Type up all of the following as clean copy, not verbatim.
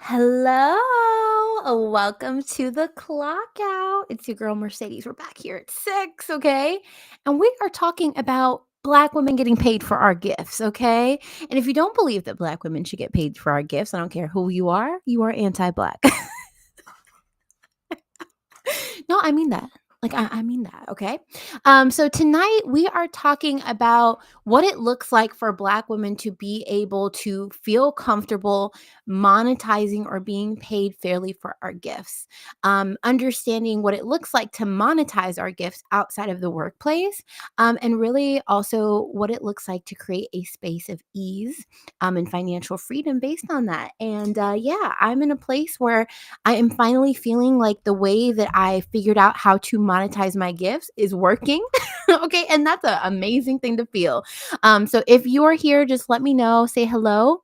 Hello, welcome to the Clock Out. It's your girl Mercedes. We're back here at 6, okay? And we are talking about Black women getting paid for our gifts, okay? And if you don't believe that Black women should get paid for our gifts, I don't care who you are anti-Black. No, I mean that. Like I mean that, okay? So tonight we are talking about what it looks like for Black women to be able to feel comfortable monetizing or being paid fairly for our gifts. Understanding what it looks like to monetize our gifts outside of the workplace, and really also what it looks like to create a space of ease and financial freedom based on that. And yeah, I'm in a place where I am finally feeling like the way that I figured out how to monetize my gifts is working. Okay. And that's an amazing thing to feel. So if you are here, just let me know, say hello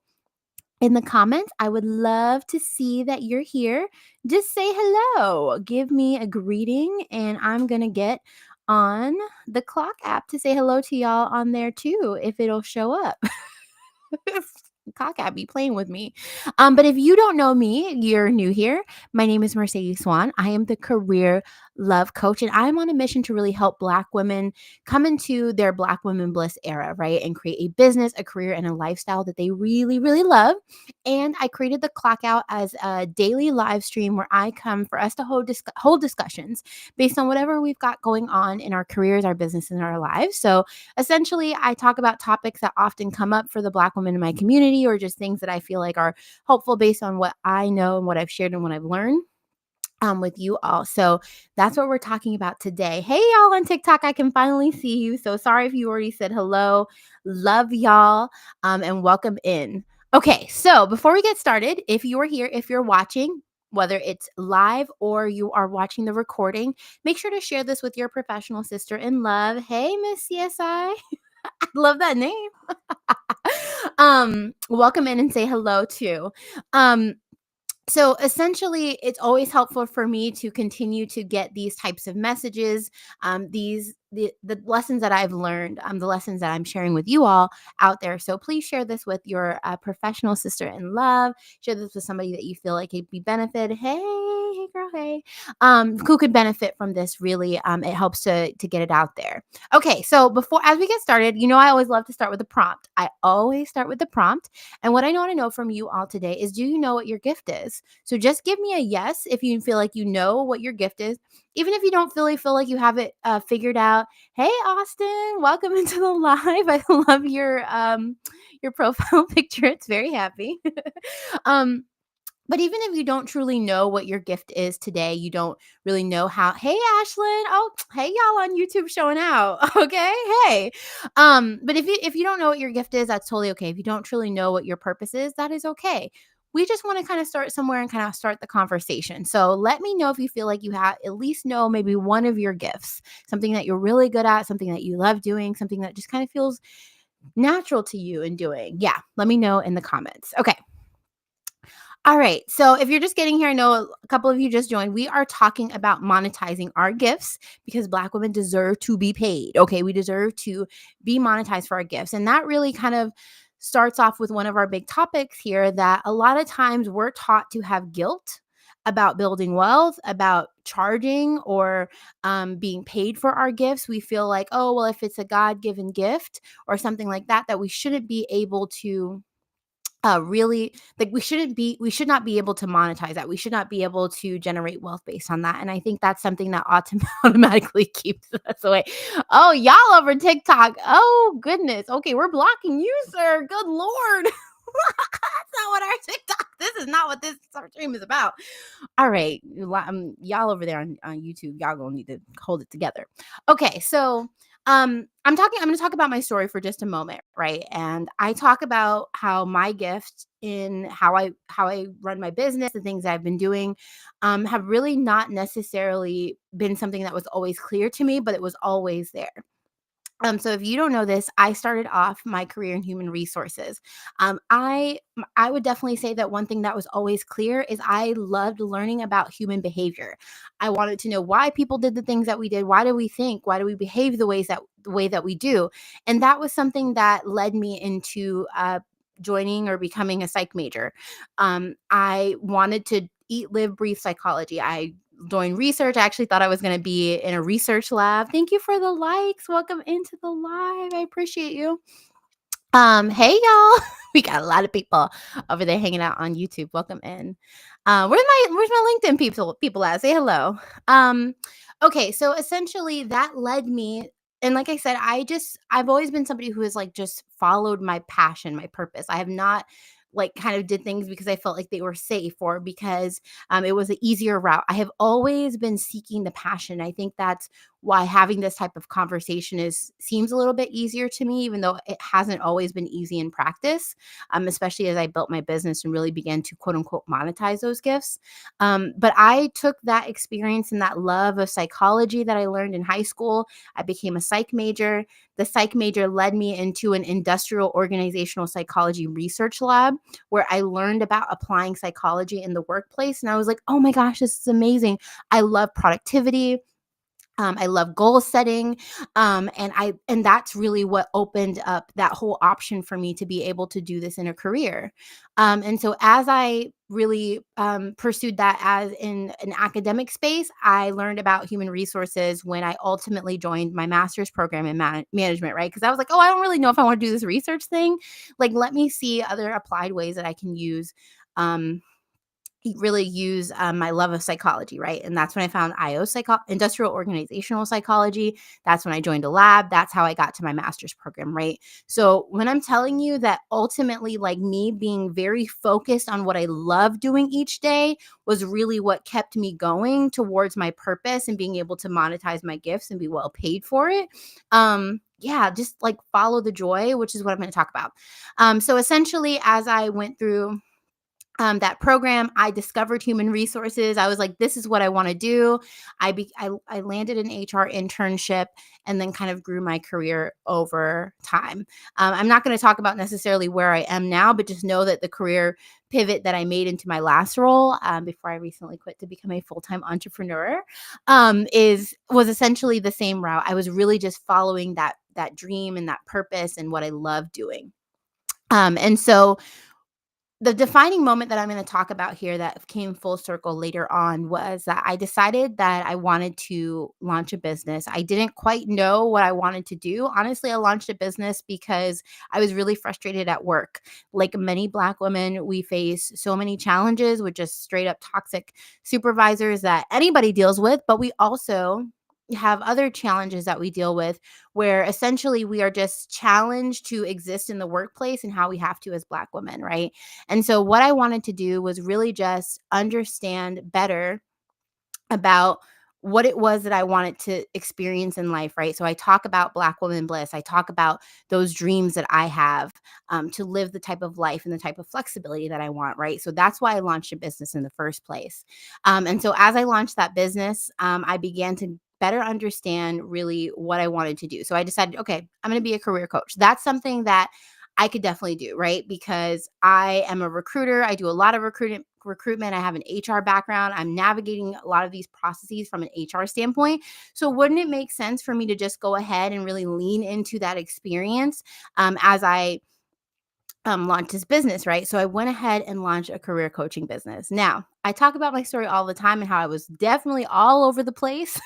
in the comments. I would love to see that you're here. Just say hello, give me a greeting, and I'm going to get on the clock app to say hello to y'all on there too, if it'll show up. Cock at me, playing with me. But if you don't know me, you're new here. My name is Mercedes Swan. I am the career love coach, and I'm on a mission to really help Black women come into their Black Woman Bliss era, right? And create a business, a career, and a lifestyle that they really, really love. And I created the Clock Out as a daily live stream where I come for us to hold discussions based on whatever we've got going on in our careers, our business, and our lives. So essentially, I talk about topics that often come up for the Black women in my community, or just things that I feel like are helpful based on what I know and what I've shared and what I've learned with you all. So that's what we're talking about today. Hey, y'all on TikTok, I can finally see you. So sorry if you already said hello. Love y'all, and welcome in. Okay, so before we get started, if you are here, if you're watching, whether it's live or you are watching the recording, make sure to share this with your professional sister in love. Hey, Miss CSI. I love that name. Welcome in and say hello too. Um, so essentially, it's always helpful for me to continue to get these types of messages, the lessons that I've learned, the lessons that I'm sharing with you all out there. So please share this with your professional sister in love. Share this with somebody that you feel like could be benefited. Hey, girl, hey, who could benefit from this? Really, it helps to get it out there. Okay, so as we get started, I always love to start with a prompt. I always start with the prompt, and what I want to know from you all today is, do you know what your gift is? So just give me a yes if you feel like you know what your gift is. Even if you don't really feel like you have it figured out. Hey, Austin, welcome into the live. I love your profile picture. It's very happy. um, but even if you don't truly know what your gift is today, you don't really know how. Hey, Ashlyn. Oh, hey, y'all on YouTube showing out. Okay. Hey. But if you don't know what your gift is, that's totally okay. If you don't truly know what your purpose is, that is okay. We just want to kind of start somewhere and kind of start the conversation. So let me know if you feel like you have at least know maybe one of your gifts, something that you're really good at, something that you love doing, something that just kind of feels natural to you in doing. Yeah. Let me know in the comments. Okay. All right. So if you're just getting here, I know a couple of you just joined. We are talking about monetizing our gifts because Black women deserve to be paid. Okay. We deserve to be monetized for our gifts. And that really kind of starts off with one of our big topics here, that a lot of times we're taught to have guilt about building wealth, about charging or being paid for our gifts. We feel like, oh, well, if it's a God given gift or something like that, that we shouldn't be able to really, like, we should not be able to monetize that. We should not be able to generate wealth based on that. And I think that's something that automatically keeps us away. Oh, y'all over TikTok. Oh goodness. Okay, we're blocking you, sir. Good Lord. That's not what our TikTok. This is not what this stream is about. All right, y'all over there on YouTube, y'all gonna need to hold it together. Okay, so I'm going to talk about my story for just a moment, right? And I talk about how my gift in how I run my business, the things I've been doing, have really not necessarily been something that was always clear to me, but it was always there. So if you don't know this, I started off my career in human resources. I would definitely say that one thing that was always clear is I loved learning about human behavior. I wanted to know why people did the things that we did. Why do we think? Why do we behave the way that we do? And that was something that led me into joining or becoming a psych major. I wanted to eat, live, breathe psychology. I joined research. I actually thought I was going to be in a research lab. Thank you for the likes. Welcome into the live. I appreciate you. Hey y'all. We got a lot of people over there hanging out on YouTube. Welcome in. Where's my LinkedIn people at? Say hello. Um, okay, so essentially that led me, and like I said, I've always been somebody who has like just followed my passion, my purpose. I have not like kind of did things because I felt like they were safe or because it was an easier route. I have always been seeking the passion. I think that's why having this type of conversation is seems a little bit easier to me, even though it hasn't always been easy in practice, especially as I built my business and really began to quote unquote monetize those gifts. But I took that experience and that love of psychology that I learned in high school. I became a psych major. The psych major led me into an industrial organizational psychology research lab where I learned about applying psychology in the workplace. And I was like, oh my gosh, this is amazing. I love productivity. I love goal setting, and that's really what opened up that whole option for me to be able to do this in a career. And so as I really pursued that as in an academic space, I learned about human resources when I ultimately joined my master's program in management, right? Because I was like, oh, I don't really know if I want to do this research thing. Like, let me see other applied ways that I can Um, really use my love of psychology, right? And that's when I found industrial organizational psychology. That's when I joined a lab. That's how I got to my master's program, right? So when I'm telling you that ultimately, like me being very focused on what I love doing each day was really what kept me going towards my purpose and being able to monetize my gifts and be well paid for it. Yeah, just like follow the joy, which is what I'm going to talk about. So essentially, as I went through that program, I discovered human resources. I was like, this is what I want to do. I landed an HR internship and then kind of grew my career over time. I'm not going to talk about necessarily where I am now, but just know that the career pivot that I made into my last role before I recently quit to become a full-time entrepreneur was essentially the same route. I was really just following that dream and that purpose and what I love doing. And so the defining moment that I'm going to talk about here that came full circle later on was that I decided that I wanted to launch a business. I didn't quite know what I wanted to do. Honestly, I launched a business because I was really frustrated at work. Like many Black women, we face so many challenges with just straight up toxic supervisors that anybody deals with, but we also have other challenges that we deal with where essentially we are just challenged to exist in the workplace and how we have to as Black women, right? And so what I wanted to do was really just understand better about what it was that I wanted to experience in life, right? So I talk about Black woman bliss. I talk about those dreams that I have to live the type of life and the type of flexibility that I want, right? So that's why I launched a business in the first place. And so as I launched that business, I began to better understand really what I wanted to do. So I decided, okay, I'm going to be a career coach. That's something that I could definitely do, right? Because I am a recruiter. I do a lot of recruitment. I have an HR background. I'm navigating a lot of these processes from an HR standpoint. So wouldn't it make sense for me to just go ahead and really lean into that experience as I launch this business, right? So I went ahead and launched a career coaching business. Now, I talk about my story all the time and how I was definitely all over the place.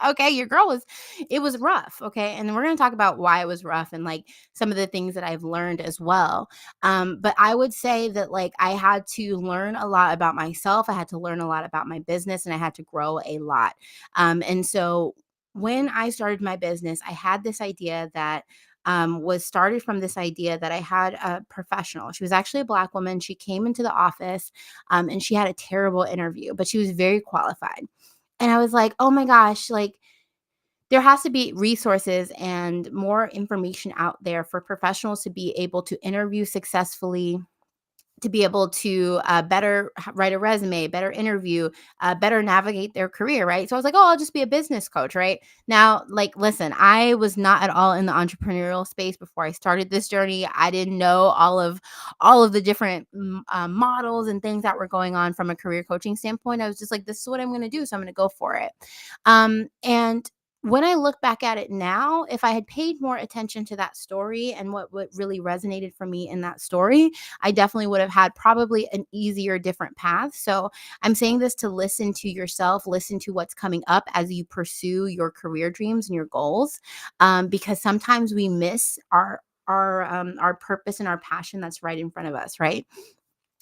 Okay, your girl was it was rough, okay? And we're going to talk about why it was rough and like some of the things that I've learned as well. But I would say that like I had to learn a lot about myself. I had to learn a lot about my business and I had to grow a lot. And so when I started my business, I had this idea that was started from this idea that I had a professional. She was actually a Black woman. She came into the office and she had a terrible interview, but she was very qualified. And I was like, "Oh my gosh, like there has to be resources and more information out there for professionals to be able to interview successfully, to be able to better write a resume, better interview, better navigate their career, right?" So I was like, "Oh, I'll just be a business coach," right? Now, like, listen, I was not at all in the entrepreneurial space before I started this journey. I didn't know all of the different models and things that were going on from a career coaching standpoint. I was just like, "This is what I'm going to do, so I'm going to go for it." And When I look back at it now, if I had paid more attention to that story and what really resonated for me in that story, I definitely would have had probably an easier, different path. So I'm saying this to listen to yourself, listen to what's coming up as you pursue your career dreams and your goals, because sometimes we miss our purpose and our passion that's right in front of us, right?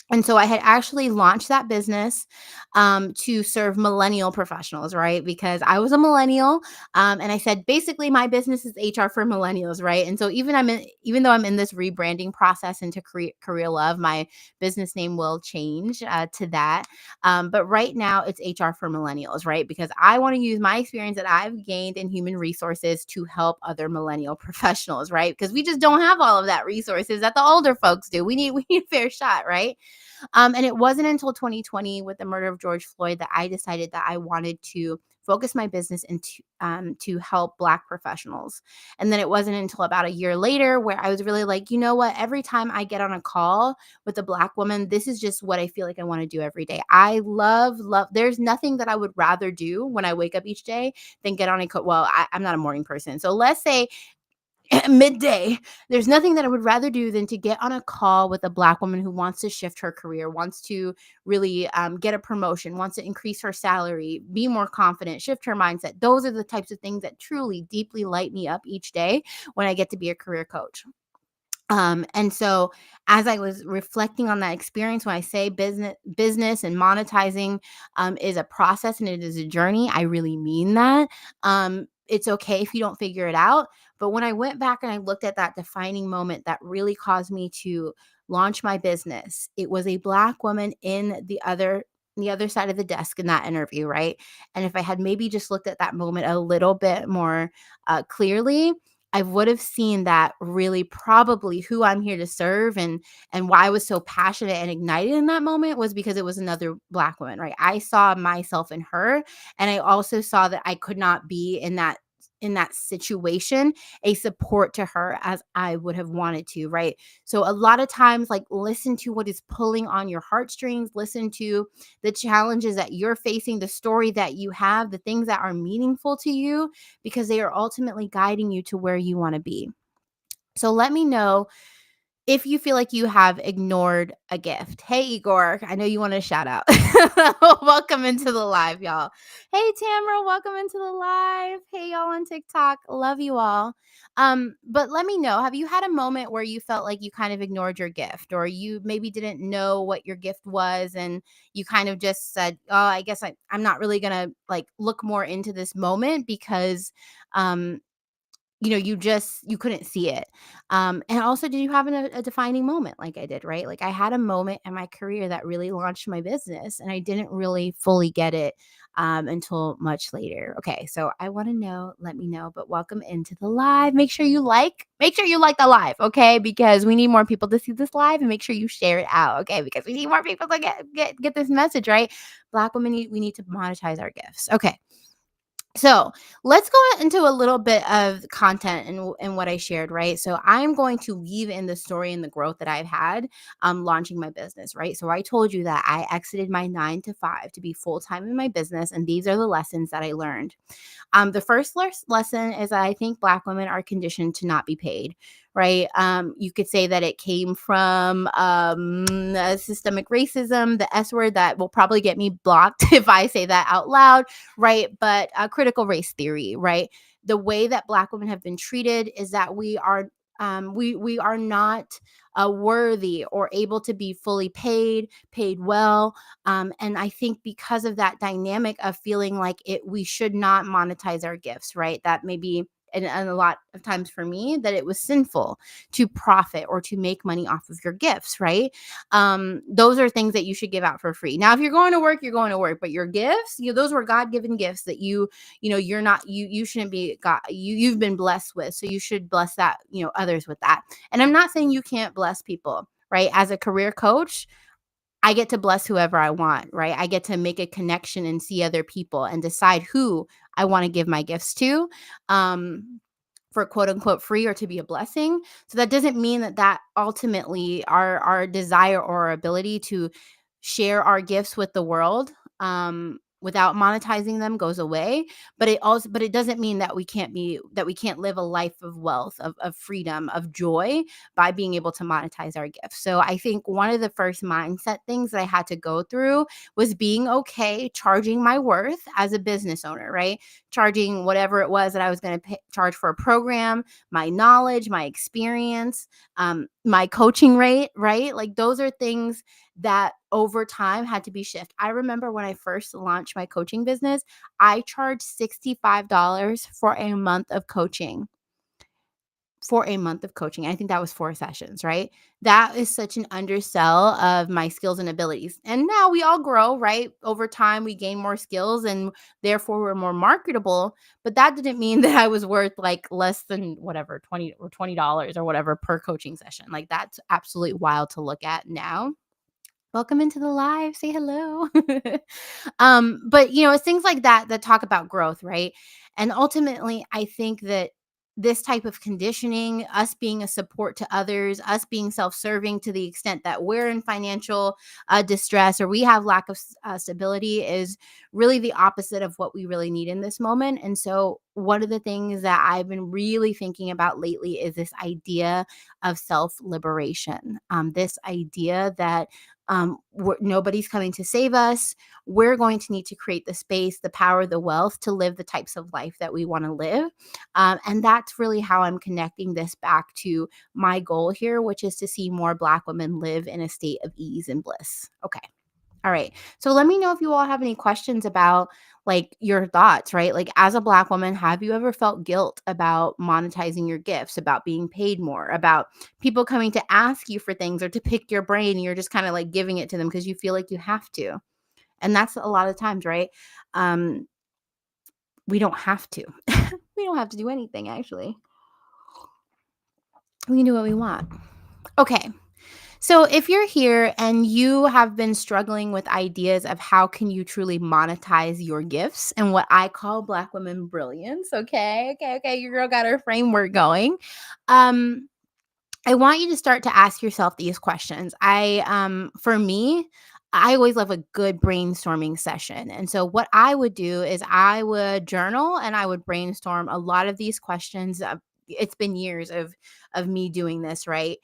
And so I had actually launched that business to serve millennial professionals, right? Because I was a millennial, and I said basically my business is HR for millennials, right? And so even though I'm in this rebranding process into career love, my business name will change to that. But right now it's HR for millennials, right? Because I want to use my experience that I've gained in human resources to help other millennial professionals, right? Because we just don't have all of that resources that the older folks do. We need a fair shot, right? And it wasn't until 2020 with the murder of George Floyd that I decided that I wanted to focus my business into to help Black professionals. And then it wasn't until about a year later where I was really like, you know what? Every time I get on a call with a Black woman, this is just what I feel like I want to do every day. I love. There's nothing that I would rather do when I wake up each day than get on a call. Well, I'm not a morning person, so let's say midday. There's nothing that I would rather do than to get on a call with a Black woman who wants to shift her career, wants to really get a promotion, wants to increase her salary, be more confident, shift her mindset. Those are the types of things that truly deeply light me up each day when I get to be a career coach. And so as I was reflecting on that experience, when I say business and monetizing is a process and it is a journey, I really mean that. It's okay if you don't figure it out. But when I went back and I looked at that defining moment that really caused me to launch my business, it was a Black woman in the other side of the desk in that interview, right? And if I had maybe just looked at that moment a little bit more clearly, I would have seen that really probably who I'm here to serve and why I was so passionate and ignited in that moment was because it was another Black woman, right? I saw myself in her, and I also saw that I could not be in that situation a support to her as I would have wanted to, right? So a lot of times, like, listen to what is pulling on your heartstrings, listen to the challenges that you're facing, the story that you have, the things that are meaningful to you, because they are ultimately guiding you to where you want to be. So let me know if you feel like you have ignored a gift. Hey, Igor, I know you want a shout out. Welcome into the live, y'all. Hey, Tamara, welcome into the live. Hey, y'all on TikTok. Love you all. But let me know, have you had a moment where you felt like you kind of ignored your gift, or you maybe didn't know what your gift was and you kind of just said, oh, I guess I'm not really going to like look more into this moment because um you couldn't see it. And also, did you have a defining moment like I did, right? Like, I had a moment in my career that really launched my business, and I didn't really fully get it until much later. Okay, so I want to know, let me know, but welcome into the live. Make sure you like the live, okay? Because we need more people to see this live, and make sure you share it out, okay? Because we need more people to get this message, right? Black women we need to monetize our gifts. Okay. So let's go into a little bit of content and what I shared, right? So I'm going to weave in the story and the growth that I've had launching my business, right? So I told you that I exited my 9 to 5 to be full time in my business, and these are the lessons that I learned. The first lesson is that I think Black women are conditioned to not be paid, right? You could say that it came from systemic racism, the S word that will probably get me blocked if I say that out loud, right? But critical race theory, right? The way that Black women have been treated is that we are not worthy or able to be fully paid well, and I think because of that dynamic of feeling like we should not monetize our gifts, right? That maybe, and a lot of times for me, that it was sinful to profit or to make money off of your gifts, right? Those are things that you should give out for free. Now, if you're going to work, you're going to work, but your gifts, those were God-given gifts that you're not, you shouldn't be God, you've been blessed with. So you should bless that, others with that. And I'm not saying you can't bless people, right? As a career coach, I get to bless whoever I want, right? I get to make a connection and see other people and decide who I want to give my gifts to, for quote unquote free or to be a blessing. So that doesn't mean that ultimately our desire or our ability to share our gifts with the world, without monetizing them goes away, but it doesn't mean that we can't live a life of wealth, of freedom, of joy by being able to monetize our gifts. So I think one of the first mindset things that I had to go through was being okay charging my worth as a business owner, right? Charging whatever it was that I was going to charge for a program, my knowledge, my experience, my coaching rate, right? Like those are things that over time had to be shift. I remember when I first launched my coaching business, I charged $65 for a month of coaching. For a month of coaching. I think that was 4 sessions, right? That is such an undersell of my skills and abilities. And now we all grow, right? Over time, we gain more skills and therefore we're more marketable. But that didn't mean that I was worth like less than whatever, 20 or $20 or whatever per coaching session. Like that's absolutely wild to look at now. Welcome into the live. Say hello. But it's things like that that talk about growth, right? And ultimately, I think that this type of conditioning, us being a support to others, us being self-serving to the extent that we're in financial distress or we have lack of stability, is really the opposite of what we really need in this moment. And so, one of the things that I've been really thinking about lately is this idea of self-liberation. This idea that nobody's coming to save us. We're going to need to create the space, the power, the wealth to live the types of life that we want to live. And that's really how I'm connecting this back to my goal here, which is to see more Black women live in a state of ease and bliss. Okay. All right. So let me know if you all have any questions about like your thoughts, right? Like as a Black woman, have you ever felt guilt about monetizing your gifts, about being paid more, about people coming to ask you for things or to pick your brain and you're just kind of like giving it to them because you feel like you have to? And that's a lot of times, right? Um, we don't have to. We don't have to do anything actually. We can do what we want. Okay. So if you're here and you have been struggling with ideas of how can you truly monetize your gifts and what I call Black women brilliance, okay, your girl got her framework going. Um, I want you to start to ask yourself these questions. For me, I always love a good brainstorming session. And so what I would do is I would journal and I would brainstorm a lot of these questions. It's been years of me doing this, right?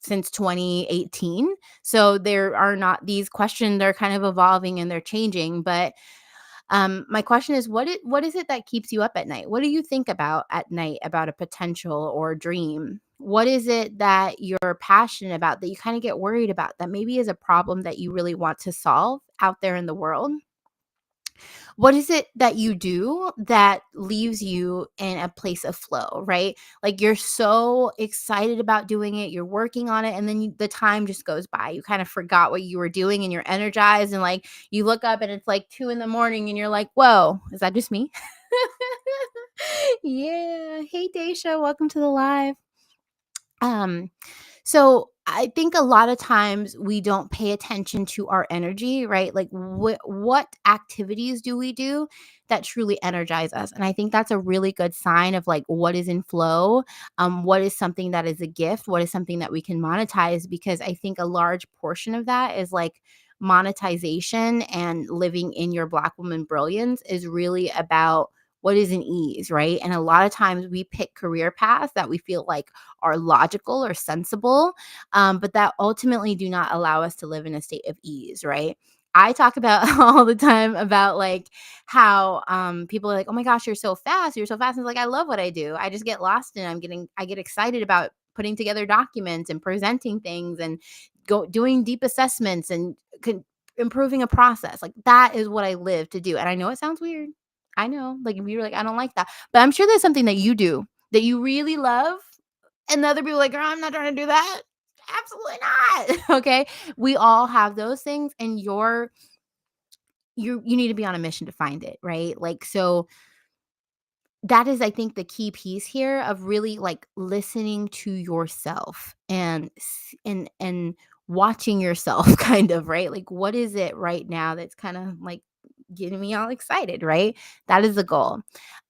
Since 2018. So there are not these questions, they're kind of evolving and they're changing, but my question is, what is it that keeps you up at night? What do you think about at night about a potential or dream? What is it that you're passionate about that you kind of get worried about that maybe is a problem that you really want to solve out there in the world? What is it that you do that leaves you in a place of flow, right? Like you're so excited about doing it, you're working on it, and then the time just goes by. You kind of forgot what you were doing and you're energized, and like you look up and it's like 2 in the morning and you're like, whoa, is that just me? Yeah. Hey, Daisha, welcome to the live. Um, so I think a lot of times we don't pay attention to our energy, right? Like what activities do we do that truly energize us? And I think that's a really good sign of like what is in flow, what is something that is a gift, what is something that we can monetize, because I think a large portion of that is like monetization and living in your Black woman brilliance is really about what is an ease, right? And a lot of times we pick career paths that we feel like are logical or sensible, but that ultimately do not allow us to live in a state of ease, right? I talk about all the time about like how people are like, oh my gosh, you're so fast. You're so fast. And it's like, I love what I do. I just get lost and I get excited about putting together documents and presenting things and doing deep assessments and improving a process. Like that is what I live to do. And I know it sounds weird. I know, like if you're like, I don't like that, but I'm sure there's something that you do that you really love and the other people are like, "Girl, I'm not trying to do that." Absolutely not. Okay? We all have those things and you need to be on a mission to find it, right? Like, so that is, I think, the key piece here of really like listening to yourself and and watching yourself kind of, right? Like what is it right now that's kind of like getting me all excited, right? That is the goal.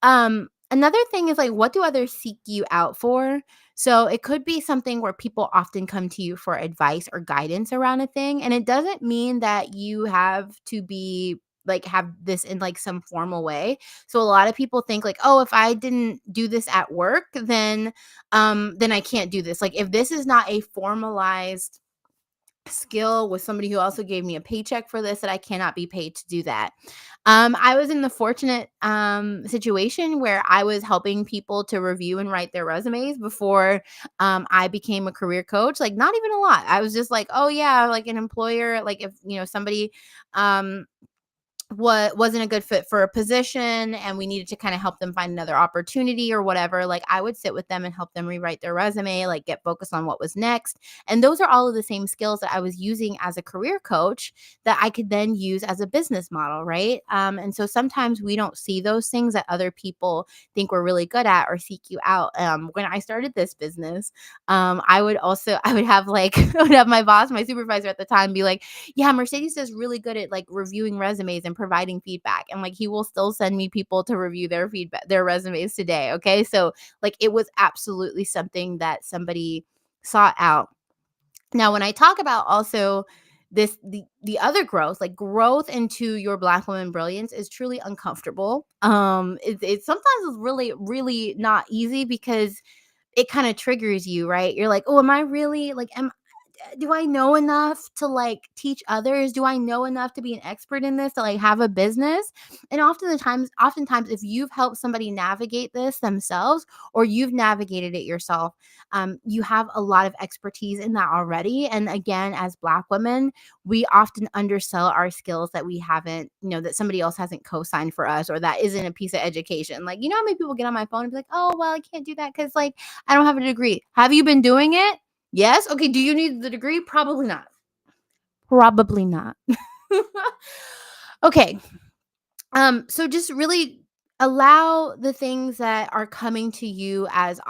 Another thing is like what do others seek you out for? So it could be something where people often come to you for advice or guidance around a thing, and it doesn't mean that you have to be like have this in like some formal way. So a lot of people think like, oh, if I didn't do this at work, then I can't do this. Like if this is not a formalized skill with somebody who also gave me a paycheck for this, that I cannot be paid to do that. I was in the fortunate situation where I was helping people to review and write their resumes before I became a career coach. Like not even a lot. I was just like, oh yeah, like an employer, like if somebody um wasn't a good fit for a position and we needed to kind of help them find another opportunity or whatever, like I would sit with them and help them rewrite their resume, like get focused on what was next. And those are all of the same skills that I was using as a career coach that I could then use as a business model, right? And so sometimes we don't see those things that other people think we're really good at or seek you out. When I started this business, I would have like I would have my boss, my supervisor at the time, be like, yeah, Mercedes is really good at like reviewing resumes and providing feedback. And like he will still send me people to review their feedback, their resumes today. Okay. So like it was absolutely something that somebody sought out. Now, when I talk about also the other growth, like growth into your Black woman brilliance is truly uncomfortable. It sometimes is really, really not easy because it kind of triggers you, right? You're like, oh, am I really like am do I know enough to like teach others? Do I know enough to be an expert in this to like have a business? And oftentimes, if you've helped somebody navigate this themselves or you've navigated it yourself, you have a lot of expertise in that already. And again, as Black women, we often undersell our skills that we haven't, that somebody else hasn't co-signed for us or that isn't a piece of education. Like, how many people get on my phone and be like, oh, well, I can't do that because like I don't have a degree. Have you been doing it? Yes. Okay. Do you need the degree? Probably not. Probably not. Okay. So just really allow the things that are coming to you as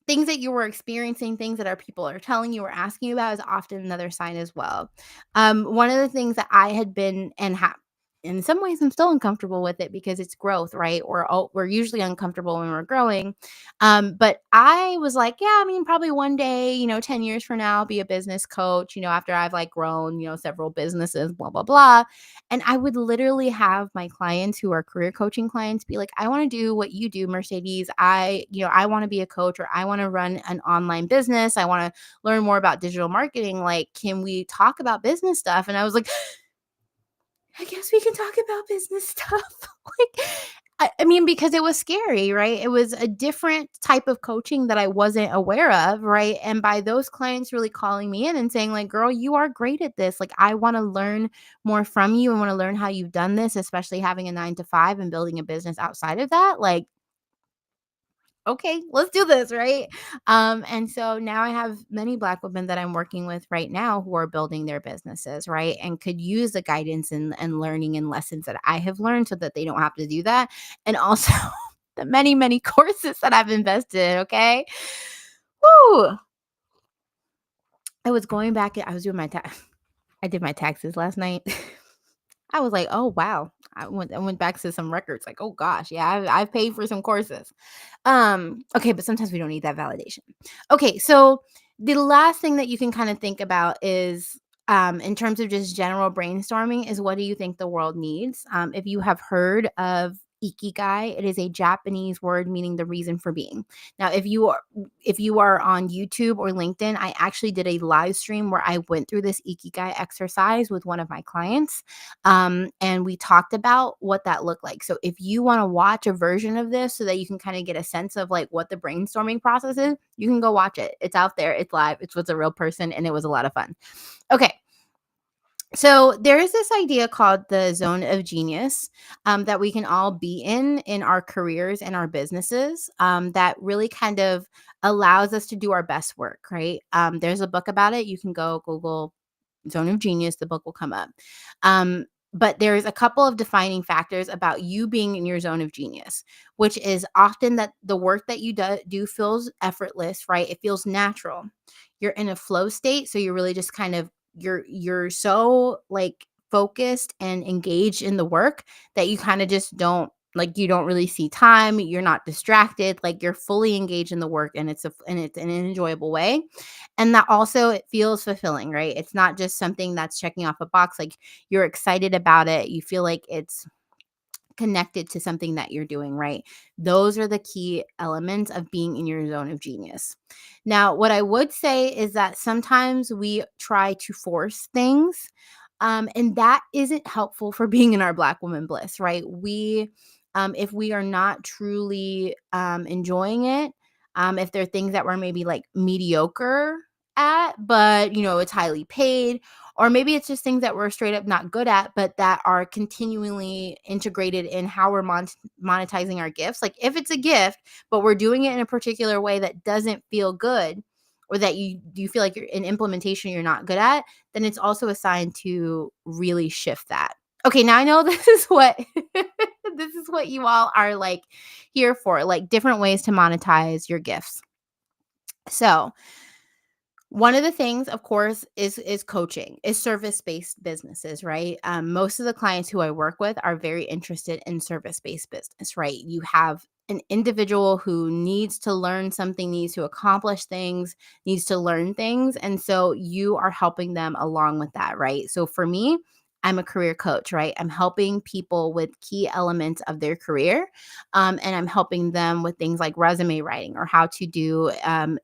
things that you were experiencing, things that our people are telling you or asking you about is often another sign as well. One of the things that I had been and have in some ways I'm still uncomfortable with it because it's growth, right? We're usually uncomfortable when we're growing. But I was like, yeah, I mean, probably one day, 10 years from now, I'll be a business coach, after I've like grown, several businesses, blah, blah, blah. And I would literally have my clients who are career coaching clients be like, I want to do what you do, Mercedes. I want to be a coach or I want to run an online business. I want to learn more about digital marketing. Like, can we talk about business stuff? And I was like, I guess we can talk about business stuff. like, I mean, because it was scary, right? It was a different type of coaching that I wasn't aware of, right? And by those clients really calling me in and saying, like, girl, you are great at this. Like, I want to learn more from you and want to learn how you've done this, especially having a 9 to 5 and building a business outside of that. Like, okay, let's do this, right? And so now I have many Black women that I'm working with right now who are building their businesses, right? And could use the guidance and learning and lessons that I have learned so that they don't have to do that. And also the many, many courses that I've invested in, okay? Woo! I was going back, I was doing I did my taxes last night. I was like, "Oh, wow." I went back to some records like, "Oh gosh, yeah, I've paid for some courses." Okay, but sometimes we don't need that validation. Okay, so the last thing that you can kind of think about is in terms of just general brainstorming is what do you think the world needs? If you have heard of ikigai, it is a Japanese word meaning the reason for being. Now, if you are on YouTube or LinkedIn, I actually did a live stream where I went through this ikigai exercise with one of my clients. And we talked about what that looked like. So if you want to watch a version of this so that you can kind of get a sense of like what the brainstorming process is, you can go watch it. It's out there. It's live. It's with a real person and it was a lot of fun. Okay. So there is this idea called the zone of genius that we can all be in our careers and our businesses that really kind of allows us to do our best work, right? There's a book about it. You can go Google Zone of Genius, the book will come up. But there's a couple of defining factors about you being in your zone of genius, which is often that the work that you do feels effortless, right? It feels natural. You're in a flow state, so you're really just kind of you're so like focused and engaged in the work that you kind of just don't Like you don't really see time, you're not distracted, like you're fully engaged in the work and it's in an enjoyable way. And that also it feels fulfilling, right? It's not just something that's checking off a box, like you're excited about it, you feel like it's connected to something that you're doing, right? Those are the key elements of being in your zone of genius. Now, what I would say is that sometimes we try to force things, and that isn't helpful for being in our Black woman bliss, right? If we are not truly enjoying it, if there are things that we're maybe like mediocre at, but it's highly paid, or maybe it's just things that we're straight up not good at, but that are continually integrated in how we're monetizing our gifts. Like if it's a gift, but we're doing it in a particular way that doesn't feel good, or that you feel like you're in implementation you're not good at, then it's also a sign to really shift that. Okay, now I know this is what this is what you all are like here for, like different ways to monetize your gifts. So, one of the things, of course, is coaching, is service-based businesses, right? Most of the clients who I work with are very interested in service-based business, right? You have an individual who needs to learn something, needs to accomplish things, needs to learn things, and so you are helping them along with that, right? So for me, I'm a career coach, right? I'm helping people with key elements of their career, and I'm helping them with things like resume writing, or how to do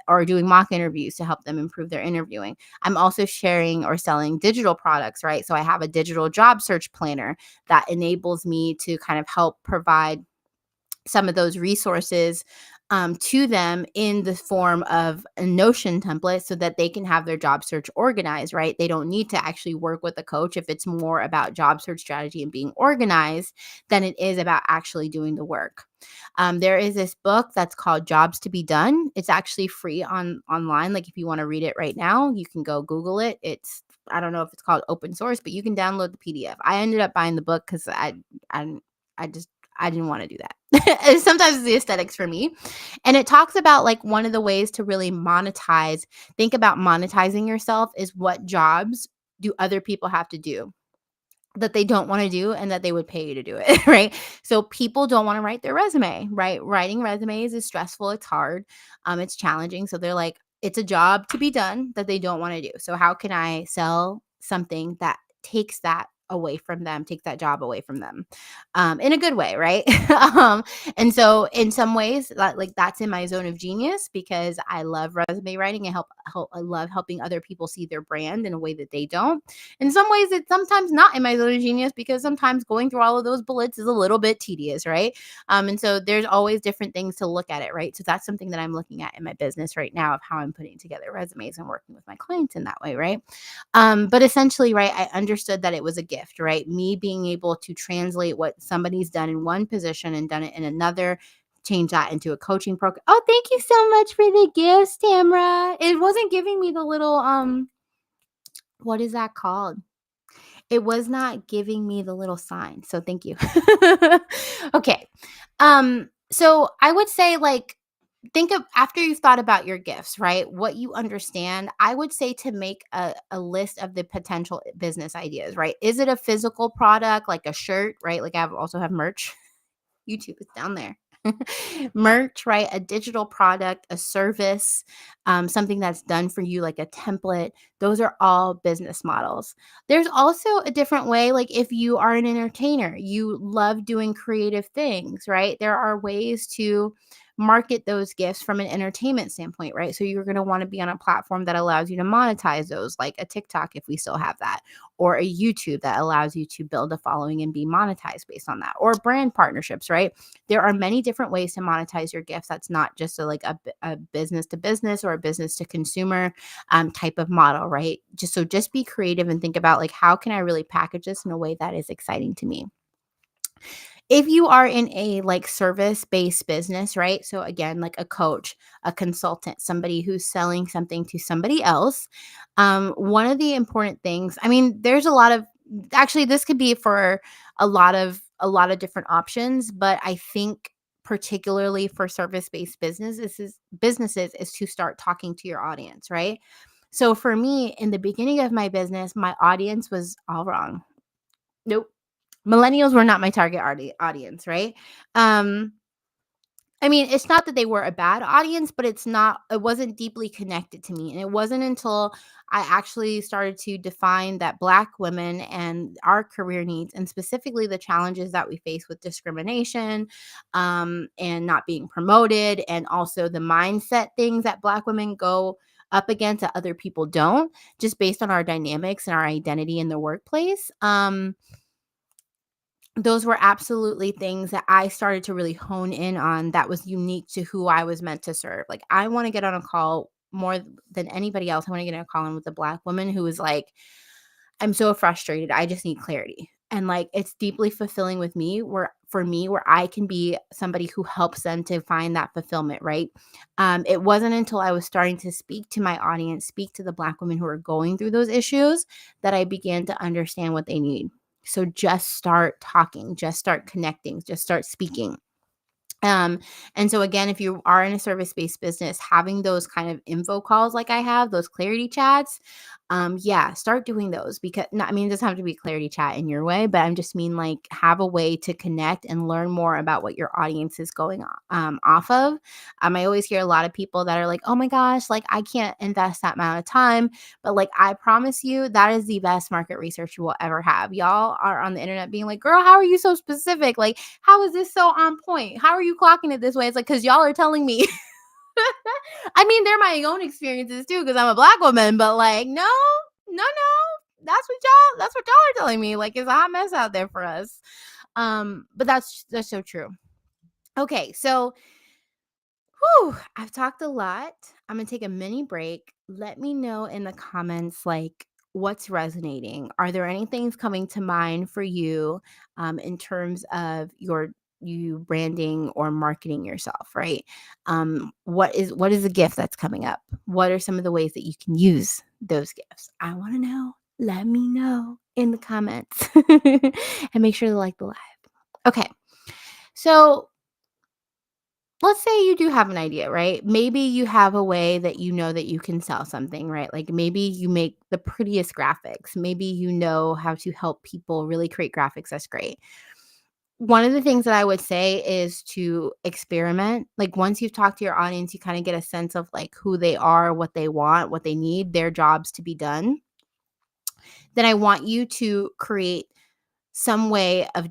or doing mock interviews to help them improve their interviewing. I'm also sharing or selling digital products, right? So I have a digital job search planner that enables me to kind of help provide some of those resources to them in the form of a Notion template so that they can have their job search organized, right? They don't need to actually work with a coach if it's more about job search strategy and being organized than it is about actually doing the work. There is this book that's called Jobs to Be Done. It's actually free online. Like if you want to read it right now, you can go Google it. I don't know if it's called open source, but you can download the PDF. I ended up buying the book because I I just I didn't want to do that. And sometimes it's the aesthetics for me. And it talks about like one of the ways to really monetize, think about monetizing yourself is what jobs do other people have to do that they don't want to do and that they would pay you to do it, right? So people don't want to write their resume, right? Writing resumes is stressful, it's hard, it's challenging. So they're like, it's a job to be done that they don't want to do. So how can I sell something that takes that away from them, takes that job away from them, in a good way, right? And so in some ways, like that's in my zone of genius because I love resume writing and I love helping other people see their brand in a way that they don't. In some ways, it's sometimes not in my zone of genius because sometimes going through all of those bullets is a little bit tedious, right? And so there's always different things to look at it, right? So that's something that I'm looking at in my business right now of how I'm putting together resumes and working with my clients in that way, right? But essentially, right, I understood that it was a gift, right? Me being able to translate what somebody's done in one position and done it in another, change that into a coaching program. Oh, thank you so much for the gifts, Tamra. It wasn't giving me the little what is that called? It was not giving me the little sign. So thank you. Okay. So I would say like think of after you've thought about your gifts, right? What you understand, I would say to make a list of the potential business ideas, right? Is it a physical product like a shirt, right? Like I also have merch. YouTube is down there. Merch, right? A digital product, a service, something that's done for you, like a template. Those are all business models. There's also a different way, like if you are an entertainer, you love doing creative things, right? There are ways to market those gifts from an entertainment standpoint, right? So you're going to want to be on a platform that allows you to monetize those, like a TikTok if we still have that, or a YouTube that allows you to build a following and be monetized based on that, or brand partnerships, right? There are many different ways to monetize your gifts. That's not just a business to business or a business to consumer type of model, right? Just be creative and think about like, how can I really package this in a way that is exciting to me? If you are in a like service-based business, right? So again, like a coach, a consultant, somebody who's selling something to somebody else, one of the important things, I mean, there's a lot of actually this could be for a lot of different options, but I think particularly for service-based businesses is to start talking to your audience, right? So for me, in the beginning of my business, my audience was all wrong. Nope. Millennials were not my target audience, right? Um, I mean, it's not that they were a bad audience, but it wasn't deeply connected to me. And it wasn't until I actually started to define that Black women and our career needs, and specifically the challenges that we face with discrimination, and not being promoted, and also the mindset things that Black women go up against that other people don't, just based on our dynamics and our identity in the workplace. Those were absolutely things that I started to really hone in on that was unique to who I was meant to serve. Like, I wanna get on a call more than anybody else. I wanna get on a call in with a Black woman who is like, "I'm so frustrated, I just need clarity." And, like, it's deeply fulfilling with me where I can be somebody who helps them to find that fulfillment, right? It wasn't until I was starting to speak to my audience, speak to the Black women who are going through those issues, that I began to understand what they need. So just start talking, just start connecting, just start speaking. Um, and so again, if you are in a service-based business, having those kind of info calls like I have, those clarity chats, yeah, start doing those because not, I mean, it doesn't have to be clarity chat in your way, but I'm just mean like have a way to connect and learn more about what your audience is going off of. I always hear a lot of people that are like, oh my gosh, like I can't invest that amount of time, but like I promise you, that is the best market research you will ever have. Y'all are on the internet being like, girl, how are you so specific? Like, how is this so on point? How are you clocking it this way? It's like, because y'all are telling me. I mean, they're my own experiences too, because I'm a Black woman, but like, no, no, no. That's what y'all are telling me. Like, it's a hot mess out there for us. But that's so true. Okay, so whew, I've talked a lot. I'm gonna take a mini break. Let me know in the comments like what's resonating. Are there any things coming to mind for you in terms of you branding or marketing yourself, right? What is a gift that's coming up? What are some of the ways that you can use those gifts? I want to know. Let me know in the comments. And make sure to like the live. Okay. So let's say you do have an idea, right? Maybe you have a way that you know that you can sell something, right? Like maybe you make the prettiest graphics. Maybe you know how to help people really create graphics. That's great. One of the things that I would say is to experiment. Like once you've talked to your audience, you kind of get a sense of like who they are, what they want, what they need, their jobs to be done. Then I want you to create some way of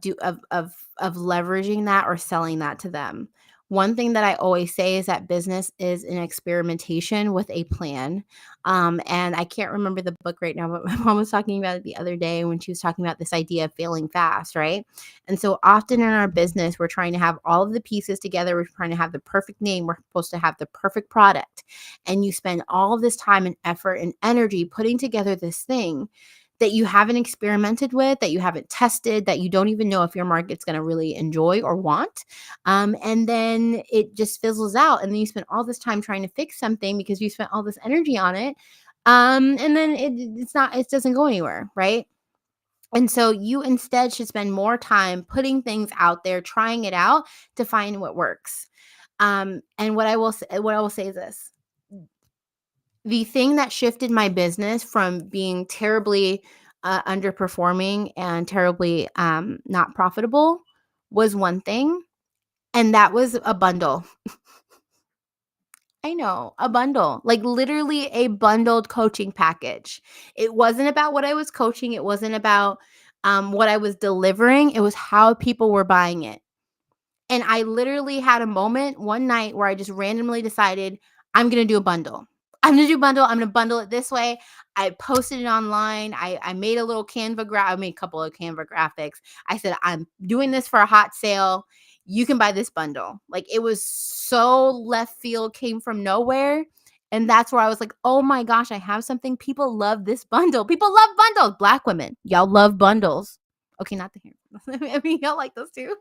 leveraging that or selling that to them. One thing that I always say is that business is an experimentation with a plan. And I can't remember the book right now, but my mom was talking about it the other day when she was talking about this idea of failing fast, right? And so often in our business, we're trying to have all of the pieces together. We're trying to have the perfect name. We're supposed to have the perfect product. And you spend all of this time and effort and energy putting together this thing that you haven't experimented with, that you haven't tested, that you don't even know if your market's going to really enjoy or want. And then it just fizzles out. And then you spend all this time trying to fix something because you spent all this energy on it. And then it doesn't go anywhere. Right. And so you instead should spend more time putting things out there, trying it out to find what works. And what I will say is this: the thing that shifted my business from being terribly underperforming and terribly not profitable was one thing, and that was a bundle. I know, a bundle, like literally a bundled coaching package. It wasn't about what I was coaching, it wasn't about what I was delivering, it was how people were buying it. And I literally had a moment one night where I just randomly decided I'm going to do a bundle. I'm going to do a bundle. I'm going to bundle it this way. I posted it online. I made a little I made a couple of Canva graphics. I said, I'm doing this for a hot sale. You can buy this bundle. Like it was so left field, came from nowhere. And that's where I was like, oh my gosh, I have something. People love this bundle. People love bundles. Black women, y'all love bundles. Okay, not the hair. I mean, y'all like those too.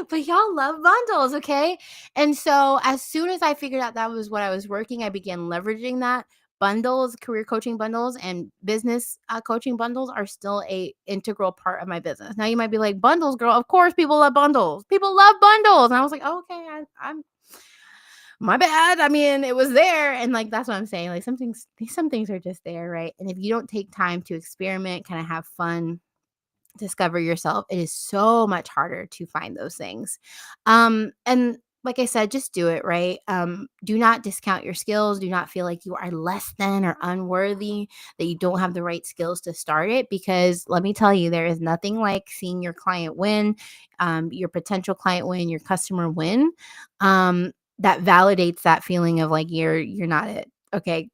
But y'all love bundles, okay? And so as soon as I figured out that was what I was working, I began leveraging that. Bundles, career coaching bundles, and business coaching bundles are still a integral part of my business. Now you might be like, bundles, girl. Of course, people love bundles. People love bundles, and I was like, oh, okay, I'm my bad. I mean, it was there, and like that's what I'm saying. Like some things are just there, right? And if you don't take time to experiment, kind of have fun, discover yourself, it is so much harder to find those things. And like I said, just do it, right? Do not discount your skills. Do not feel like you are less than or unworthy, that you don't have the right skills to start it. Because let me tell you, there is nothing like seeing your client win, your potential client win, your customer win. That validates that feeling of like you're not it. Okay,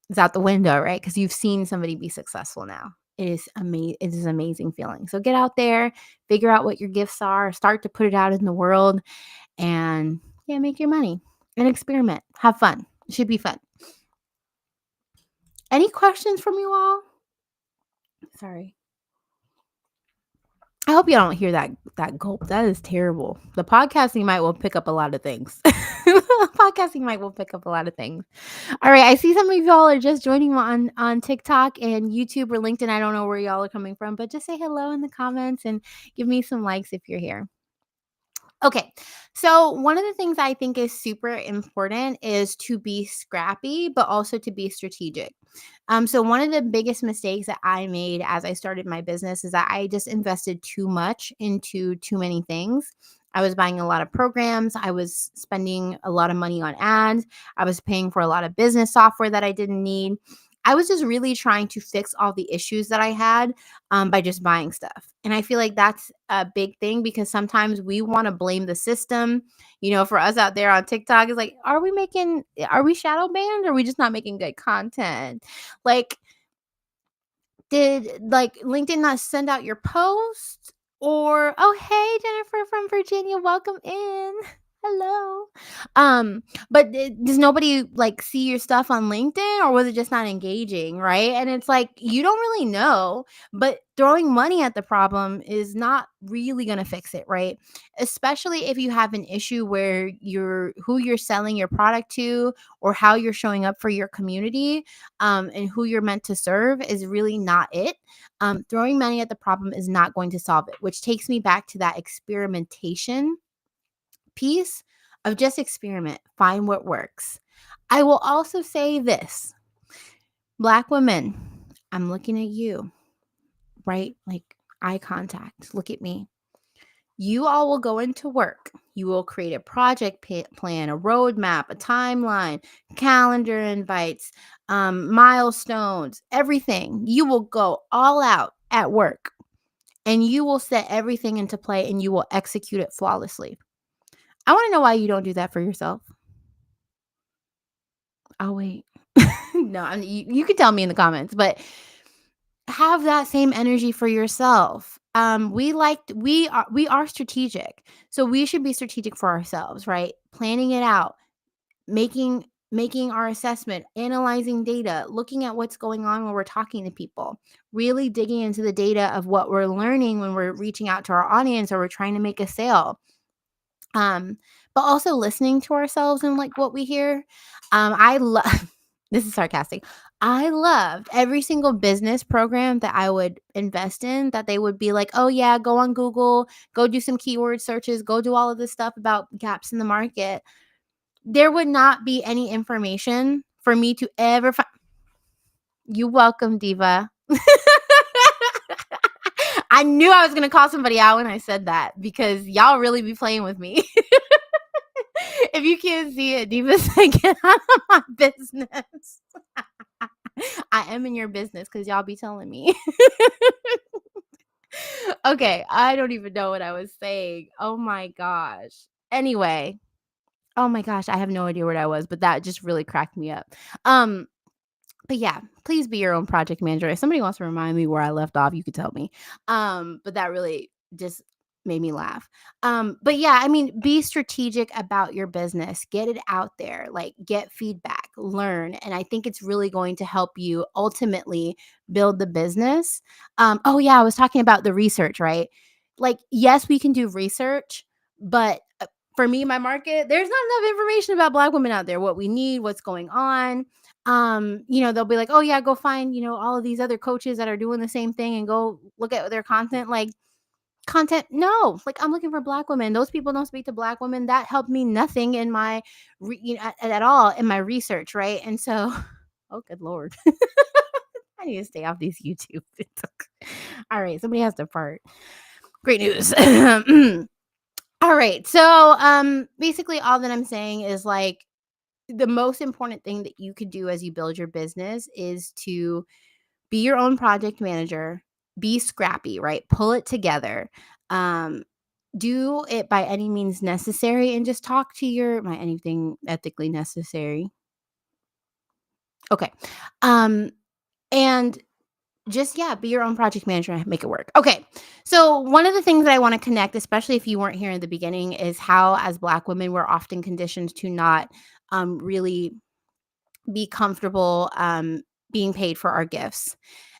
it's out the window, right? Because you've seen somebody be successful now. It is amazing. It is an amazing feeling. So get out there, figure out what your gifts are, start to put it out in the world, and yeah, make your money and experiment. Have fun. It should be fun. Any questions from you all? Sorry. I hope you don't hear that gulp. That is terrible. The podcasting mic will pick up a lot of things. Podcasting mic will pick up a lot of things. All right, I see some of y'all are just joining on TikTok and YouTube or LinkedIn. I don't know where y'all are coming from, but just say hello in the comments and give me some likes if you're here. Okay, so one of the things I think is super important is to be scrappy, but also to be strategic. So one of the biggest mistakes that I made as I started my business is that I just invested too much into too many things. I was buying a lot of programs. I was spending a lot of money on ads. I was paying for a lot of business software that I didn't need. I was just really trying to fix all the issues that I had by just buying stuff. And I feel like that's a big thing because sometimes we want to blame the system. For us out there on TikTok, it's like, are we shadow banned or are we just not making good content? Like, did like LinkedIn not send out your post? Or, oh, hey, Jennifer from Virginia, welcome in. Hello. But does nobody like see your stuff on LinkedIn or was it just not engaging, right? And it's like you don't really know, but throwing money at the problem is not really going to fix it, right? Especially if you have an issue where who you're selling your product to or how you're showing up for your community, and who you're meant to serve is really not it. Throwing money at the problem is not going to solve it, which takes me back to that experimentation piece of just experiment, find what works. I will also say this, Black women, I'm looking at you, right? Like eye contact, look at me. You all will go into work. You will create a project plan, a roadmap, a timeline, calendar invites, milestones, everything. You will go all out at work and you will set everything into play and you will execute it flawlessly. I want to know why you don't do that for yourself. Oh, wait. No, you can tell me in the comments, but have that same energy for yourself. We are strategic. So we should be strategic for ourselves, right? Planning it out, making our assessment, analyzing data, looking at what's going on when we're talking to people, really digging into the data of what we're learning when we're reaching out to our audience or we're trying to make a sale. But also listening to ourselves and like what we hear. I love this is sarcastic. I loved every single business program that I would invest in that they would be like, oh yeah, go on Google, go do some keyword searches, go do all of this stuff about gaps in the market. There would not be any information for me to ever find. You welcome, Diva. I knew I was going to call somebody out when I said that because y'all really be playing with me. If you can't see it, Diva said, get out of my business. I am in your business because y'all be telling me. Okay, I don't even know what I was saying. Oh my gosh. Anyway, oh my gosh, I have no idea where I was, but that just really cracked me up. But yeah, please be your own project manager. If somebody wants to remind me where I left off, you could tell me. But that really just made me laugh. But yeah, I mean, be strategic about your business. Get it out there, like get feedback, learn. And I think it's really going to help you ultimately build the business. Oh yeah, I was talking about the research, right? Like, yes, we can do research, but for me, my market, there's not enough information about Black women out there, what we need, what's going on. They'll be like, oh yeah, go find, all of these other coaches that are doing the same thing and go look at their content. Like content, no, like I'm looking for Black women. Those people don't speak to Black women. That helped me nothing in my at all in my research, right? And so oh good Lord. I need to stay off these YouTube. All right, somebody has to fart. Great news. All right. So, basically all that I'm saying is like the most important thing that you could do as you build your business is to be your own project manager, be scrappy, right? Pull it together. Um, do it by any means necessary and just talk to your by anything ethically necessary. Okay. Um, and just yeah, be your own project manager and make it work. Okay. So one of the things that I want to connect, especially if you weren't here in the beginning, is how as Black women we're often conditioned to not really be comfortable being paid for our gifts.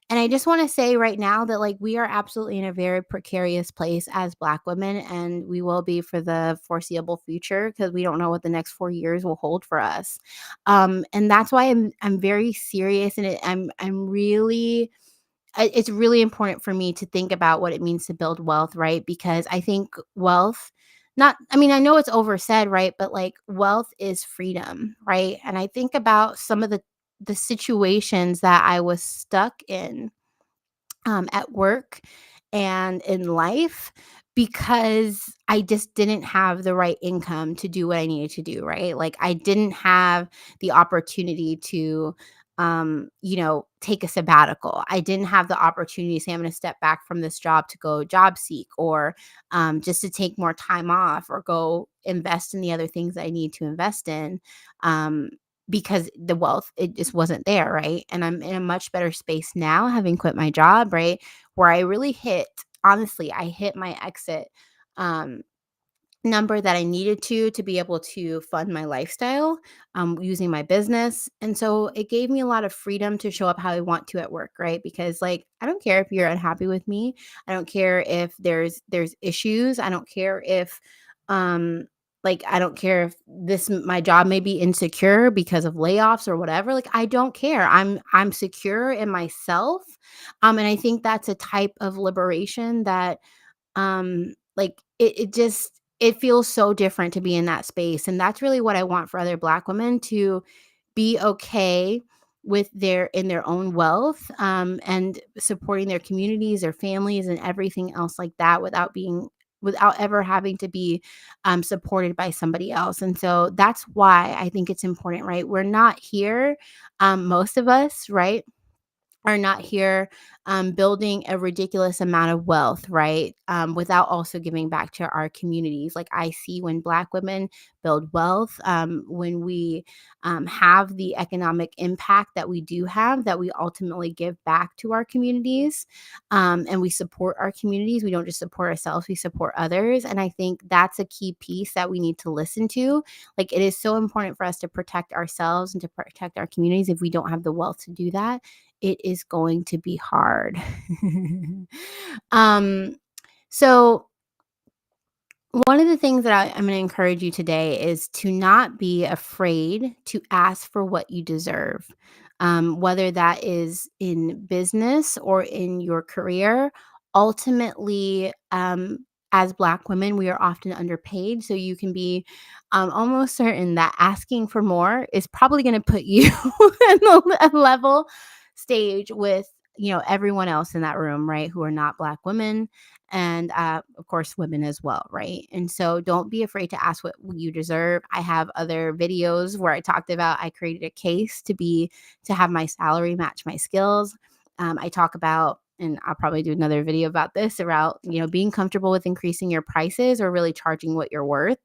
And I just want to say right now that like we are absolutely in a very precarious place as Black women, and we will be for the foreseeable future because we don't know what the next 4 years will hold for us. And that's why I'm very serious, and I'm really it's really important for me to think about what it means to build wealth, right? Because I think wealth, not, I mean, I know it's oversaid, right? But like wealth is freedom, right? And I think about some of the situations that I was stuck in at work and in life because I just didn't have the right income to do what I needed to do, right? Like I didn't have the opportunity to take a sabbatical. I didn't have the opportunity to say I'm going to step back from this job to go job seek or just to take more time off or go invest in the other things that I need to invest in. Because the wealth, it just wasn't there, right? And I'm in a much better space now, having quit my job, right? Where I really honestly, I hit my exit um, number that I needed to be able to fund my lifestyle using my business. And so it gave me a lot of freedom to show up how I want to at work, right? Because like I don't care if you're unhappy with me. I don't care if there's issues. I don't care if I don't care if my job may be insecure because of layoffs or whatever. Like I don't care. I'm secure in myself. And I think that's a type of liberation that it just it feels so different to be in that space, and that's really what I want for other Black women to be okay with their own wealth, and supporting their communities, their families, and everything else like that without ever having to be supported by somebody else. And so that's why I think it's important, right? We're not here, most of us, right, are not here building a ridiculous amount of wealth, right? Without also giving back to our communities. Like I see when Black women build wealth, when we have the economic impact that we do have, that we ultimately give back to our communities, and we support our communities. We don't just support ourselves, we support others. And I think that's a key piece that we need to listen to. Like it is so important for us to protect ourselves and to protect our communities. If we don't have the wealth to do that, it is going to be hard. um, so one of the things that I'm going to encourage you today is to not be afraid to ask for what you deserve, whether that is in business or in your career. Ultimately, as Black women, we are often underpaid. So you can be almost certain that asking for more is probably going to put you in a level stage with everyone else in that room, right, who are not Black women, and of course women as well, right? And so don't be afraid to ask what you deserve. I have other videos where I talked about I created a case to have my salary match my skills. I talk about, and I'll probably do another video about this, about being comfortable with increasing your prices or really charging what you're worth,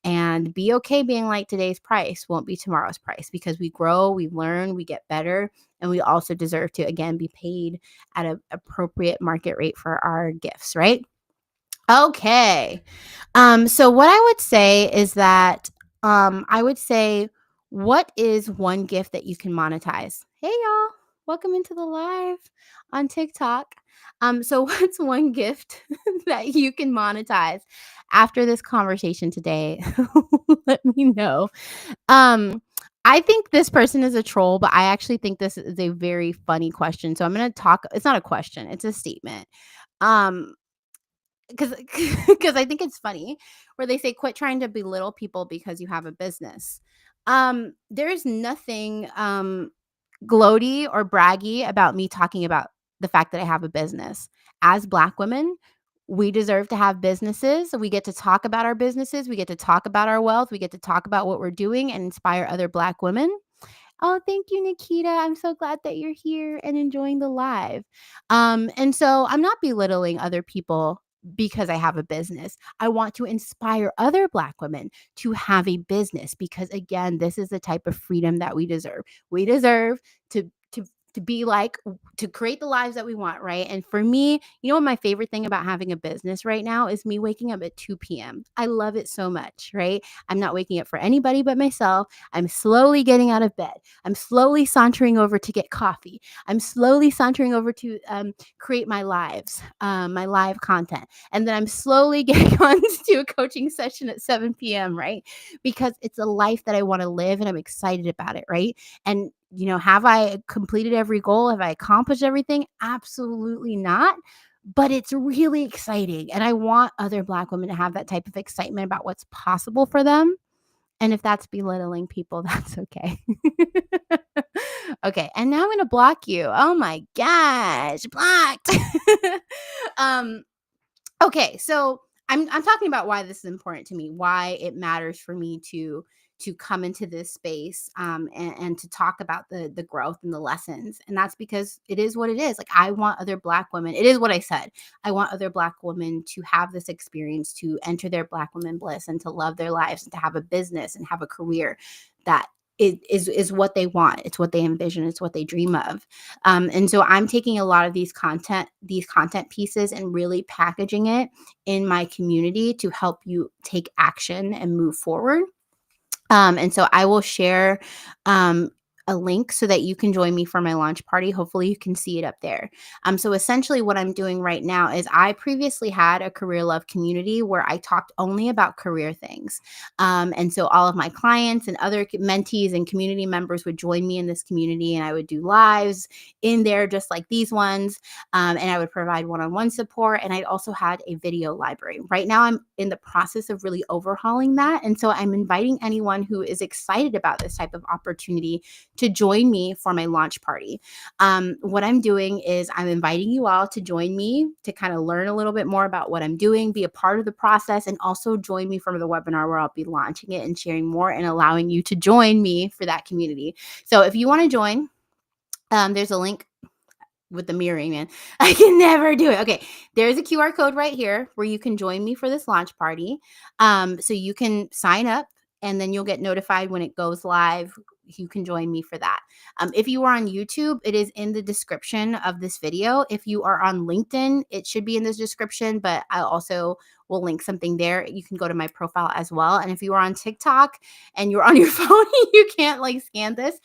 and be okay being like today's price won't be tomorrow's price, because we grow, we learn, we get better, and we also deserve to again be paid at an appropriate market rate for our gifts, right? Okay. So what I would say is that I would say, what is one gift that you can monetize? Hey y'all, welcome into the live on TikTok. So what's one gift that you can monetize after this conversation today? Let me know. Um, I think this person is a troll, but I actually think this is a very funny question. So I'm going to talk. It's not a question, it's a statement. Um, because because I think it's funny where they say quit trying to belittle people because you have a business. There's nothing gloaty or braggy about me talking about the fact that I have a business. As Black women, we deserve to have businesses. We get to talk about our businesses. We get to talk about our wealth. We get to talk about what we're doing and inspire other Black women. Oh, thank you, Nikita. I'm so glad that you're here and enjoying the live. And so I'm not belittling other people because I have a business. I want to inspire other Black women to have a business because, again, this is the type of freedom that we deserve. We deserve to be like to create the lives that we want, right? And for me, you know what my favorite thing about having a business right now is me waking up at 2 p.m. I love it so much, right? I'm not waking up for anybody but myself. I'm slowly getting out of bed. I'm slowly sauntering over to get coffee. I'm slowly sauntering over to create my live content. And then I'm slowly getting on to a coaching session at 7 p.m., right? Because it's a life that I want to live and I'm excited about it, right? And, have I completed every goal? Have I accomplished everything? Absolutely not. But it's really exciting. And I want other Black women to have that type of excitement about what's possible for them. And if that's belittling people, that's okay. Okay. And now I'm going to block you. Oh my gosh, blocked. um, okay. So I'm talking about why this is important to me, why it matters for me to come into this space and to talk about the growth and the lessons. And that's because it is what it is. Like I want other Black women. It is what I said. I want other Black women to have this experience, to enter their Black woman bliss and to love their lives and to have a business and have a career that is what they want. It's what they envision. It's what they dream of. And so I'm taking a lot of these content pieces and really packaging it in my community to help you take action and move forward. And so I will share a link so that you can join me for my launch party. Hopefully you can see it up there. So essentially what I'm doing right now is I previously had a career love community where I talked only about career things. And so all of my clients and other mentees and community members would join me in this community and I would do lives in there just like these ones. And I would provide one-on-one support. And I also had a video library. Right now I'm in the process of really overhauling that. And so I'm inviting anyone who is excited about this type of opportunity to join me for my launch party. What I'm doing is I'm inviting you all to join me to kind of learn a little bit more about what I'm doing, be a part of the process, and also join me for the webinar where I'll be launching it and sharing more and allowing you to join me for that community. So if you want to join, there's a link with the mirroring, man. I can never do it. Okay. There's a QR code right here where you can join me for this launch party. So you can sign up and then you'll get notified when it goes live. You can join me for that. If you are on YouTube, it is in the description of this video. If you are on LinkedIn, it should be in this description, but I also will link something there. You can go to my profile as well. And if you are on TikTok and you're on your phone, you can't scan this.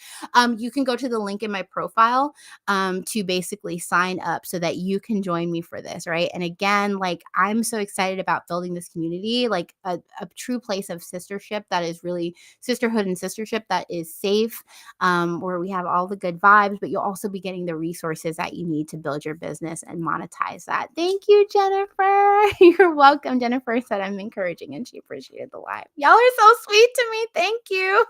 You can go to the link in my profile to basically sign up so that you can join me for this, right? And again, I'm so excited about building this community, like a true place of sistership that is really sisterhood and sistership that is safe, where we have all the good vibes, but you'll also be getting the resources that you need to build your business and monetize that. Thank you, Jennifer. You're welcome. Jennifer said I'm encouraging and she appreciated the live. Y'all are so sweet to me. Thank you.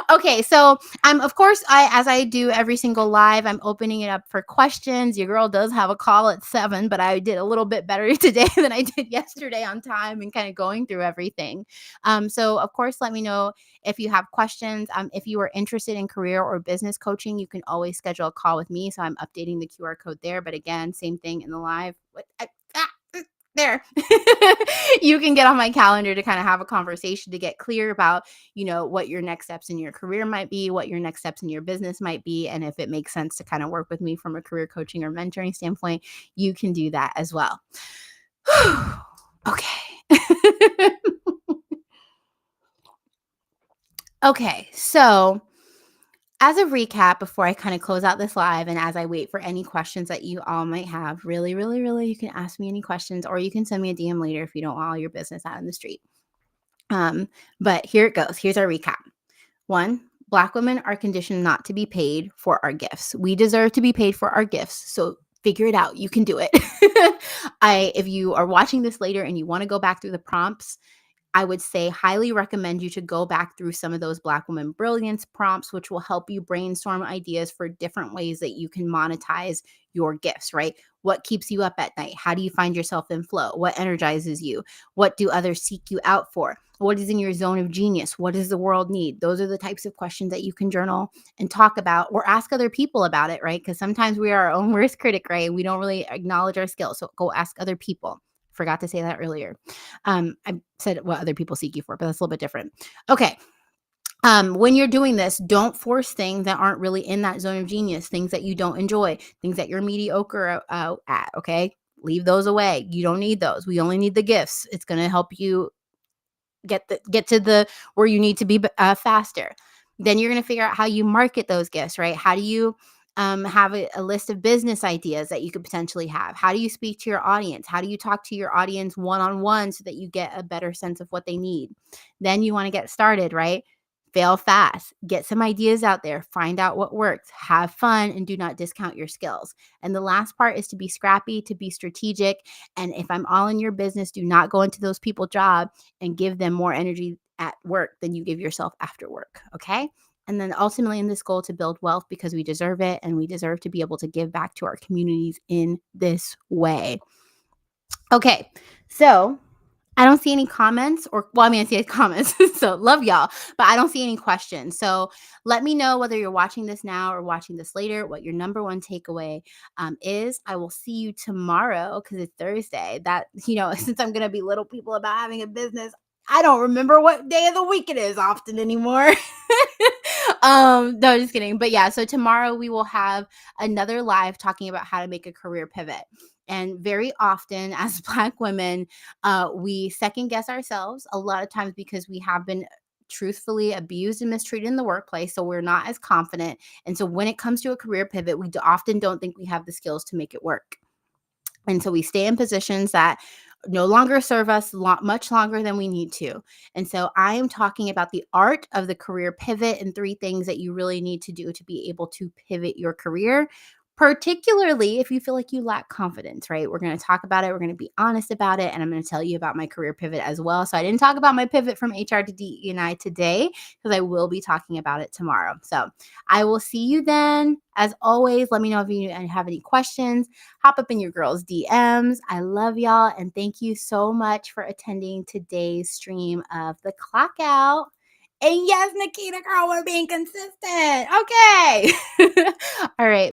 Okay, so I'm, of course, as I do every single live, I'm opening it up for questions. Your girl does have a call at 7, but I did a little bit better today than I did yesterday on time and kind of going through everything. So of course, let me know if you have questions. If you are interested in career or business coaching, you can always schedule a call with me. So I'm updating the QR code there. But again, same thing in the live. There. You can get on my calendar to kind of have a conversation to get clear about, what your next steps in your career might be, what your next steps in your business might be. And if it makes sense to kind of work with me from a career coaching or mentoring standpoint, you can do that as well. Okay. Okay. So as a recap, before I kind of close out this live and as I wait for any questions that you all might have, really, really, really, you can ask me any questions or you can send me a DM later if you don't want all your business out in the street. But here it goes. Here's our recap. 1, Black women are conditioned not to be paid for our gifts. We deserve to be paid for our gifts. So figure it out. You can do it. If you are watching this later and you want to go back through the prompts, I would say highly recommend you to go back through some of those Black Woman Brilliance prompts, which will help you brainstorm ideas for different ways that you can monetize your gifts, right? What keeps you up at night? How do you find yourself in flow? What energizes you? What do others seek you out for? What is in your zone of genius? What does the world need? Those are the types of questions that you can journal and talk about or ask other people about it, right? Because sometimes we are our own worst critic, right? We don't really acknowledge our skills. So go ask other people. Forgot to say that earlier. I said what other people seek you for, but that's a little bit different. Okay. When you're doing this, don't force things that aren't really in that zone of genius, things that you don't enjoy, things that you're mediocre at. Okay. Leave those away. You don't need those. We only need the gifts. It's going to help you get to the where you need to be faster. Then you're going to figure out how you market those gifts, right? How do you have a list of business ideas that you could potentially have? How do you speak to your audience? How do you talk to your audience one-on-one so that you get a better sense of what they need? Then you want to get started, right? Fail fast, get some ideas out there, find out what works, have fun, and do not discount your skills. And the last part is to be scrappy, to be strategic. And if I'm all in your business, do not go into those people's job and give them more energy at work than you give yourself after work. Okay. And then ultimately in this goal to build wealth because we deserve it and we deserve to be able to give back to our communities in this way. Okay. So I don't see any comments I see comments. So love y'all, but I don't see any questions. So let me know whether you're watching this now or watching this later, what your number one takeaway is. I will see you tomorrow because it's Thursday. Since I'm going to be little people about having a business, I don't remember what day of the week it is often anymore. No, just kidding. But yeah, so tomorrow we will have another live talking about how to make a career pivot. And very often as Black women, we second guess ourselves a lot of times because we have been truthfully abused and mistreated in the workplace. So we're not as confident. And so when it comes to a career pivot, we often don't think we have the skills to make it work. And so we stay in positions that no longer serve us much longer than we need to. And so I am talking about the art of the career pivot and 3 things that you really need to do to be able to pivot your career, particularly if you feel like you lack confidence, right? We're going to talk about it. We're going to be honest about it. And I'm going to tell you about my career pivot as well. So I didn't talk about my pivot from HR to DE&I today because I will be talking about it tomorrow. So I will see you then. As always, let me know if you have any questions. Hop up in your girls' DMs. I love y'all. And thank you so much for attending today's stream of the Clock Out. And yes, Nikita, girl, we're being consistent. Okay. All right.